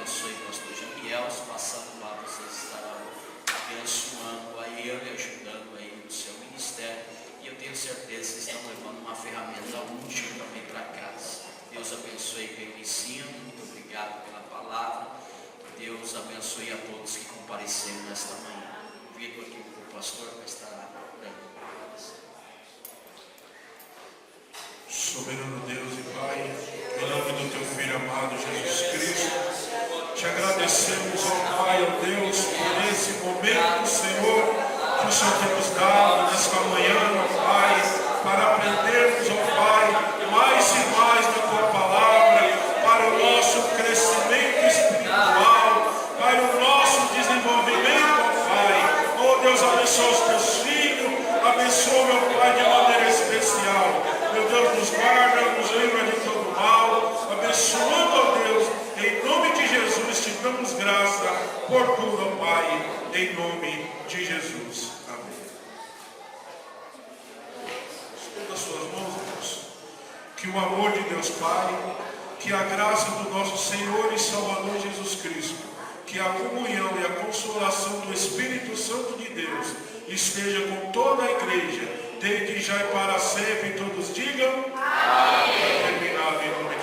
abençoe o pastor Jamiel, passando lá, vocês estarão abençoando a ele, ajudando a ele no seu ministério. E eu tenho certeza que estão levando uma ferramenta útil também para casa. Deus abençoe pelo ensino, muito obrigado pela palavra. Deus abençoe a todos que compareceram nesta manhã. Vivo aqui com o pastor vai estar orando. Soberano Deus e Pai, em nome do Teu Filho amado Jesus Cristo, te agradecemos, ó Pai, ó Deus, por esse momento, Senhor, que o Senhor tem nos dado nesta manhã, ó Pai, para aprendermos, ó Pai, mais e mais da Tua palavra, para o nosso crescimento espiritual, para o nosso desenvolvimento, ó Pai. Ó Deus, abençoa os Teus filhos, abençoa, meu Pai, de maneira especial. Meu Deus, nos guarda, nos livra de todo mal, abençoando, ó Deus, em nome de Jesus, te damos graça por tudo, ó Pai, em nome de Jesus. Amém. Estenda as suas mãos, irmãos. Que o amor de Deus Pai, que a graça do nosso Senhor e Salvador Jesus Cristo, que a comunhão e a consolação do Espírito Santo de Deus esteja com toda a igreja, desde já e para sempre. Todos digam amém. Terminado em nome de